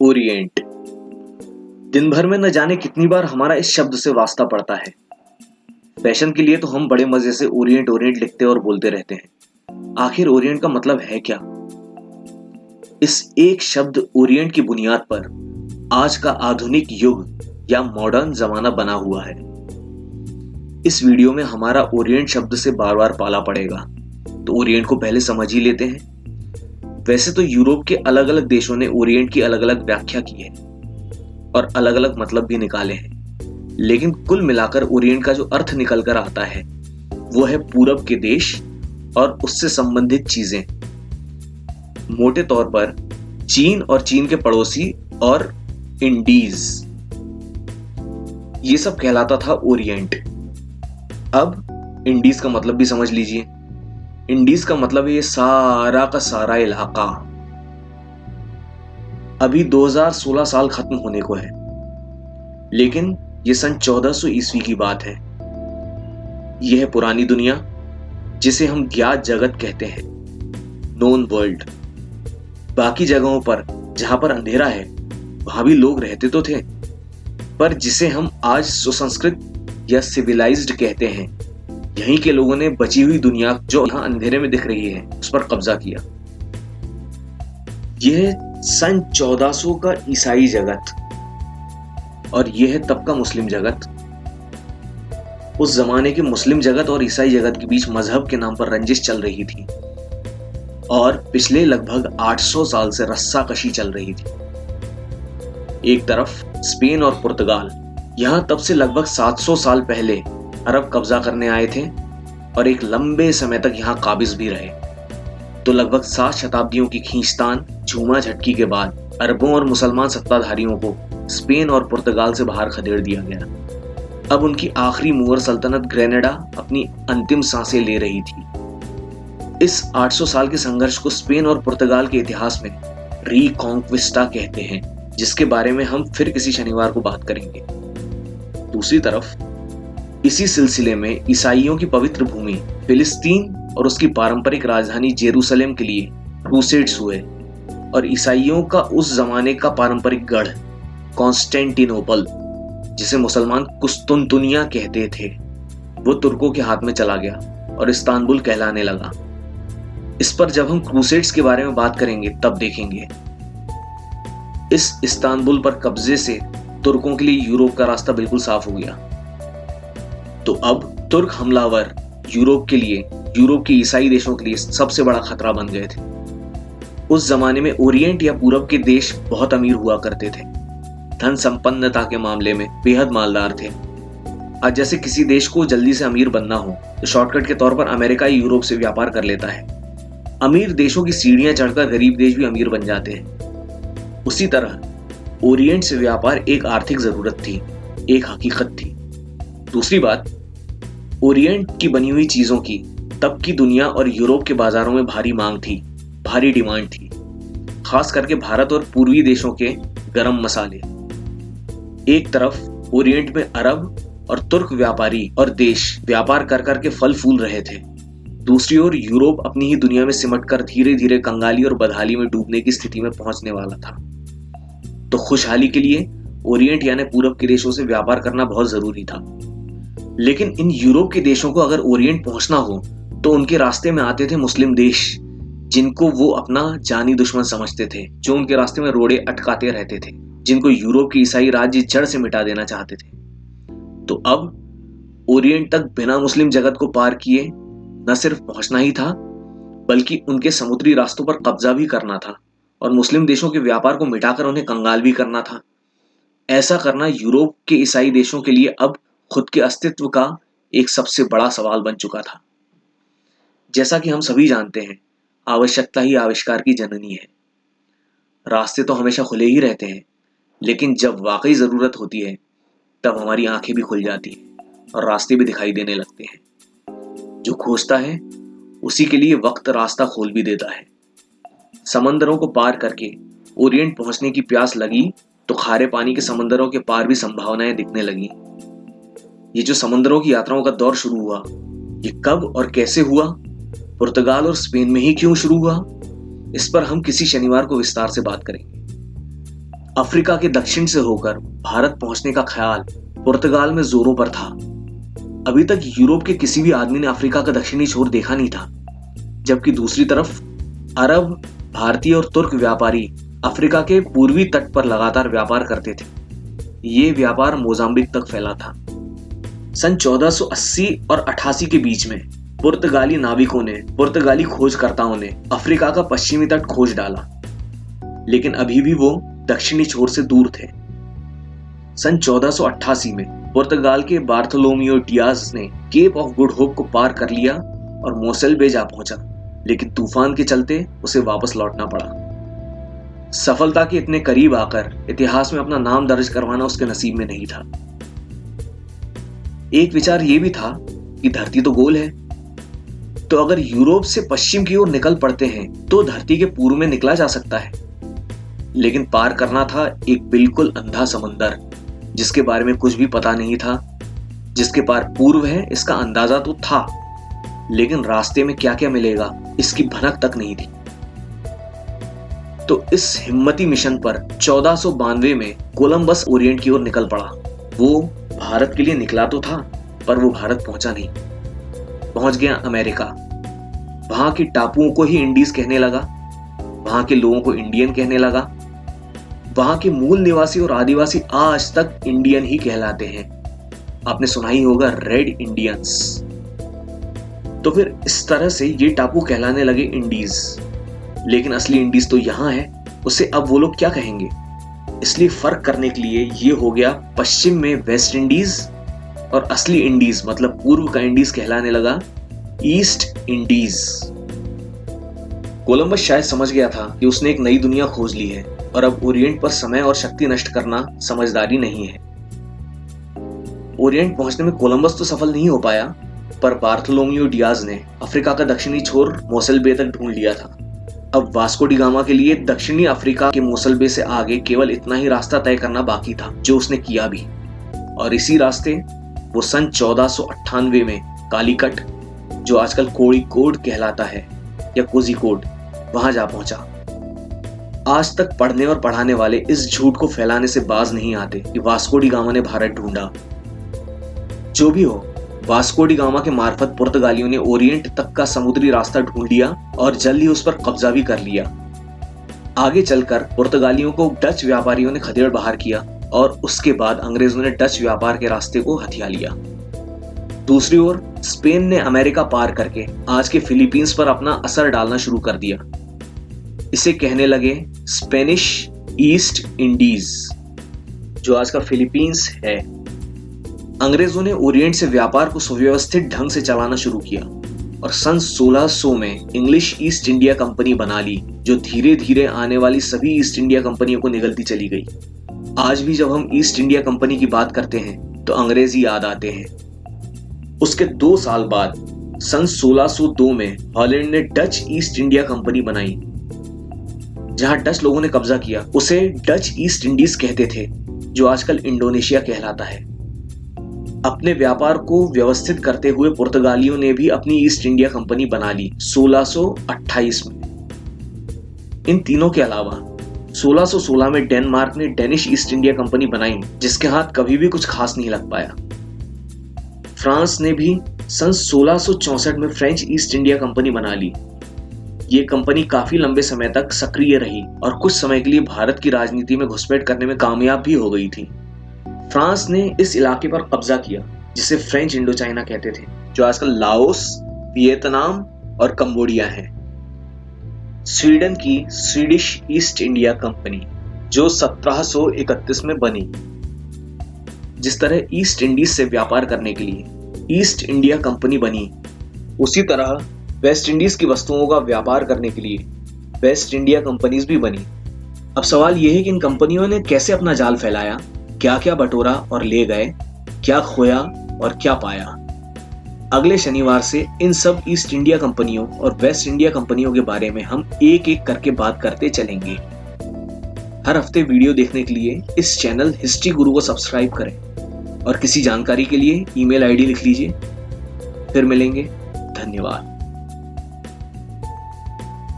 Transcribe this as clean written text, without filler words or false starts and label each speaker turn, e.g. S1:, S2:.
S1: Orient. दिन भर में न जाने कितनी बार हमारा इस शब्द से वास्ता पड़ता है। फैशन के लिए तो हम बड़े मजे से ओरिएंट ओरिएंट लिखते और बोलते रहते हैं। आखिर ओरिएंट का मतलब है क्या? इस एक शब्द ओरिएंट की बुनियाद पर आज का आधुनिक युग या मॉडर्न जमाना बना हुआ है। इस वीडियो में हमारा ओरिएंट शब्द से बार बार पाला पड़ेगा, तो ओरिएंट को पहले समझ ही लेते हैं। वैसे तो यूरोप के अलग अलग देशों ने ओरिएंट की अलग अलग व्याख्या की है और अलग अलग मतलब भी निकाले हैं, लेकिन कुल मिलाकर ओरिएंट का जो अर्थ निकल कर आता है वो है पूरब के देश और उससे संबंधित चीजें। मोटे तौर पर चीन और चीन के पड़ोसी और इंडीज, ये सब कहलाता था ओरिएंट। अब इंडीज का मतलब भी समझ लीजिए। इंडीज का मतलब है ये सारा का सारा इलाका। अभी 2016 साल खत्म होने को है, लेकिन ये सन 1400 ईस्वी की बात है। यह है पुरानी दुनिया, जिसे हम ज्ञात जगत कहते हैं, नोन वर्ल्ड। बाकी जगहों पर जहां पर अंधेरा है वहां भी लोग रहते तो थे, पर जिसे हम आज सुसंस्कृत या सिविलाइज्ड कहते हैं, यहीं के लोगों ने बची हुई दुनिया जो यहां अंधेरे में दिख रही है उस पर कब्जा किया। यह है सन 1400 का ईसाई जगत और यह है तब का मुस्लिम जगत। उस जमाने के मुस्लिम जगत और ईसाई जगत के बीच मजहब के नाम पर रंजिश चल रही थी और पिछले लगभग 800 साल से रस्साकशी चल रही थी। एक तरफ स्पेन और पुर्तगाल, यहां तब से लगभग 700 साल पहले अरब कब्जा करने आए थे और एक लंबे समय तक यहां काबिज भी रहे। तो लगभग 7 शताब्दियों की खींचतान झूमा झटकी के बाद अरबों और मुसलमान सत्ताधारियों को स्पेन और पुर्तगाल से बाहर खदेड़ दिया गया। अब उनकी आखिरी मूर सल्तनत ग्रेनेडा अपनी अंतिम सांसें ले रही थी। इस 800 साल के संघर्ष को स्पेन और पुर्तगाल के इतिहास में रीकॉन्क्विस्टा कहते हैं, जिसके बारे में हम फिर किसी शनिवार को बात करेंगे। दूसरी तरफ इसी सिलसिले में ईसाइयों की पवित्र भूमि फिलिस्तीन और उसकी पारंपरिक राजधानी जेरूसलेम के लिए क्रूसेड्स हुए और ईसाइयों का उस जमाने का पारंपरिक गढ़ कॉन्स्टेंटिनोपल, जिसे मुसलमान कुस्तुनतुनिया कहते थे, वो तुर्कों के हाथ में चला गया और इस्तांबुल कहलाने लगा। इस पर जब हम क्रूसेड्स के बारे में बात करेंगे तब देखेंगे। इस इस्तांबुल पर कब्जे से तुर्कों के लिए यूरोप का रास्ता बिल्कुल साफ हो गया। तो अब तुर्क हमलावर यूरोप के लिए, यूरोप के ईसाई देशों के लिए सबसे बड़ा खतरा बन गए थे। उस जमाने में ओरिएंट या पूरब के देश बहुत अमीर हुआ करते थे, धन संपन्नता के मामले में बेहद मालदार थे। आज जैसे किसी देश को जल्दी से अमीर बनना हो तो शॉर्टकट के तौर पर अमेरिका यूरोप से व्यापार कर लेता है। अमीर देशों की सीढ़ियां चढ़कर गरीब देश भी अमीर बन जाते हैं। उसी तरह ओरिएंट से व्यापार एक आर्थिक जरूरत थी, एक हकीकत थी। दूसरी बात, ओरिएंट की बनी हुई चीजों की तब की दुनिया और यूरोप के बाजारों में भारी मांग थी, भारी डिमांड थी। खास करके भारत और पूर्वी देशों के गरम मसाले। एक तरफ ओरिएंट में अरब और तुर्क व्यापारी और देश व्यापार कर कर के फल फूल रहे थे, दूसरी ओर यूरोप अपनी ही दुनिया में सिमटकर धीरे धीरे कंगाली और बदहाली में डूबने की स्थिति में पहुंचने वाला था। तो खुशहाली के लिए ओरिएंट यानी पूरब के देशों से व्यापार करना बहुत जरूरी था। लेकिन इन यूरोप के देशों को अगर ओरिएंट पहुंचना हो तो उनके रास्ते में आते थे मुस्लिम देश, जिनको वो अपना जानी दुश्मन समझते थे, जो उनके रास्ते में रोड़े अटकाते रहते थे, जिनको यूरोप के ईसाई राज्य जड़ से मिटा देना चाहते थे। तो अब ओरिएंट तक बिना मुस्लिम जगत को पार किए न सिर्फ पहुंचना ही था, बल्कि उनके समुद्री रास्तों पर कब्जा भी करना था और मुस्लिम देशों के व्यापार को मिटाकर उन्हें कंगाल भी करना था। ऐसा करना यूरोप के ईसाई देशों के लिए अब खुद के अस्तित्व का एक सबसे बड़ा सवाल बन चुका था। जैसा कि हम सभी जानते हैं, आवश्यकता ही आविष्कार की जननी है। रास्ते तो हमेशा खुले ही रहते हैं, लेकिन जब वाकई जरूरत होती है तब हमारी आंखें भी खुल जाती हैं और रास्ते भी दिखाई देने लगते हैं। जो खोजता है उसी के लिए वक्त रास्ता खोल भी देता है। समंदरों को पार करके ओरिएंट पहुंचने की प्यास लगी तो खारे पानी के समंदरों के पार भी संभावनाएं दिखने लगी। ये जो समंदरों की यात्राओं का दौर शुरू हुआ, ये कब और कैसे हुआ, पुर्तगाल और स्पेन में ही क्यों शुरू हुआ, इस पर हम किसी शनिवार को विस्तार से बात करेंगे। अफ्रीका के दक्षिण से होकर भारत पहुंचने का ख्याल पुर्तगाल में जोरों पर था। अभी तक यूरोप के किसी भी आदमी ने अफ्रीका का दक्षिणी छोर देखा नहीं था, जबकि दूसरी तरफ अरब, भारतीय और तुर्क व्यापारी अफ्रीका के पूर्वी तट पर लगातार व्यापार करते थे। ये व्यापार मोजाम्बिक तक फैला था। सन 1480 और 88 के बीच में पुर्तगाली नाविकों ने, पुर्तगाली खोजकर्ताओं ने अफ्रीका का पश्चिमी तट खोज डाला, लेकिन अभी भी वो दक्षिणी छोर से दूर थे। सन 1488 में पुर्तगाल के बार्थोलोमियो डियाज ने केप ऑफ गुड होप को पार कर लिया और मोसेल बे जा पहुंचा, लेकिन तूफान के चलते उसे वापस लौटना पड़ा। सफलता के इतने करीब आकर इतिहास में अपना नाम दर्ज करवाना उसके नसीब में नहीं था। एक विचार यह भी था कि धरती तो गोल है, तो अगर यूरोप से पश्चिम की ओर निकल पड़ते हैं तो धरती के पूर्व में निकला जा सकता है। लेकिन पार करना था एक बिल्कुल अंधा समंदर, जिसके बारे में कुछ भी पता नहीं था। जिसके पार पूर्व है इसका अंदाजा तो था, लेकिन रास्ते में क्या क्या मिलेगा इसकी भनक तक नहीं थी। तो इस हिम्मती मिशन पर 1492 में कोलंबस ओरिएंट की ओर निकल पड़ा। वो भारत के लिए निकला तो था, पर वो भारत पहुंचा नहीं। पहुंच गया अमेरिका। वहां के टापुओं को ही इंडीज कहने लगा, वहां के लोगों को इंडियन कहने लगा। वहां के मूल निवासी और आदिवासी आज तक इंडियन ही कहलाते हैं। आपने सुना ही होगा रेड इंडियंस। तो फिर इस तरह से ये टापू कहलाने लगे इंडीज। लेकिन असली इंडीज तो यहां है, उसे अब वो लोग क्या कहेंगे? इसलिए फर्क करने के लिए ये हो गया पश्चिम में वेस्ट इंडीज और असली इंडीज मतलब पूर्व का इंडीज कहलाने लगा ईस्ट इंडीज। कोलंबस शायद समझ गया था कि उसने एक नई दुनिया खोज ली है और अब ओरिएंट पर समय और शक्ति नष्ट करना समझदारी नहीं है। ओरिएंट पहुंचने में कोलंबस तो सफल नहीं हो पाया, पर बार्थोलोमियो डियाज ने अफ्रीका का दक्षिणी छोर मोसेल बे तक ढूंढ लिया था। अब वास्को डी गामा के लिए दक्षिणी अफ्रीका के मोसेल बे से आगे केवल इतना ही रास्ता तय करना बाकी था, जो उसने किया भी। और इसी रास्ते वो सन 1498 में कालीकट, जो आजकल कोड़िकोड कहलाता है या कोझिकोड, वहां जा पहुंचा। आज तक पढ़ने और पढ़ाने वाले इस झूठ को फैलाने से बाज नहीं आते कि वास्को डी गामा ने भारत ढूंढा। जो भी हो, वास्को डी गामा के मार्फत पुर्तगालियों ने ओरिएंट तक का समुद्री रास्ता ढूंढ लिया और जल्द ही उस पर कब्जा भी कर लिया। आगे चलकर पुर्तगालियों को डच व्यापारियों ने खदेड़ बाहर किया और उसके बाद अंग्रेजों ने डच व्यापार के रास्ते को हथिया लिया। दूसरी ओर स्पेन ने अमेरिका पार करके आज के फिलीपींस पर अपना असर डालना शुरू कर दिया। इसे कहने लगे स्पेनिश ईस्ट इंडीज, जो आज का फिलीपींस है। अंग्रेजों ने ओरिएंट से व्यापार को सुव्यवस्थित ढंग से चलाना शुरू किया और सन 1600 में इंग्लिश ईस्ट इंडिया कंपनी बना ली, जो धीरे धीरे आने वाली सभी ईस्ट इंडिया कंपनियों को निगलती चली गई। आज भी जब हम ईस्ट इंडिया कंपनी की बात करते हैं तो अंग्रेज ही याद आते हैं। उसके 2 साल बाद सन 1602 में हॉलैंड ने डच ईस्ट इंडिया कंपनी बनाई। जहां डच लोगों ने कब्जा किया उसे डच ईस्ट इंडीज कहते थे, जो आजकल इंडोनेशिया कहलाता है। अपने व्यापार को व्यवस्थित करते हुए पुर्तगालियों ने भी अपनी ईस्ट इंडिया कंपनी बना ली 1628 में। इन तीनों के अलावा 1616 में डेनमार्क ने डेनिश ईस्ट इंडिया कंपनी बनाई, जिसके हाथ कभी भी कुछ खास नहीं लग पाया। फ्रांस ने भी सन 1664 में फ्रेंच ईस्ट इंडिया कंपनी बना ली। ये कंपनी काफी लंबे समय तक सक्रिय रही और कुछ समय के लिए भारत की राजनीति में घुसपैठ करने में कामयाब भी हो गई थी। फ्रांस ने इस इलाके पर कब्जा किया, जिसे फ्रेंच इंडो चाइना कहते थे, जो आजकल लाओस, वियतनाम और कंबोडिया है। स्वीडन की स्वीडिश ईस्ट इंडिया कंपनी, जो 1731 में बनी। जिस तरह ईस्ट इंडीज से व्यापार करने के लिए ईस्ट इंडिया कंपनी बनी, उसी तरह वेस्ट इंडीज की वस्तुओं का व्यापार करने के लिए वेस्ट इंडिया कंपनीज भी बनी। अब सवाल यह है कि इन कंपनियों ने कैसे अपना जाल फैलाया, क्या क्या बटोरा और ले गए, क्या खोया और क्या पाया। अगले शनिवार से इन सब ईस्ट इंडिया कंपनियों और वेस्ट इंडिया कंपनियों के बारे में हम एक एक करके बात करते चलेंगे। हर हफ्ते वीडियो देखने के लिए इस चैनल हिस्ट्री गुरु को सब्सक्राइब करें और किसी जानकारी के लिए ईमेल आईडी लिख लीजिए। फिर मिलेंगे। धन्यवाद।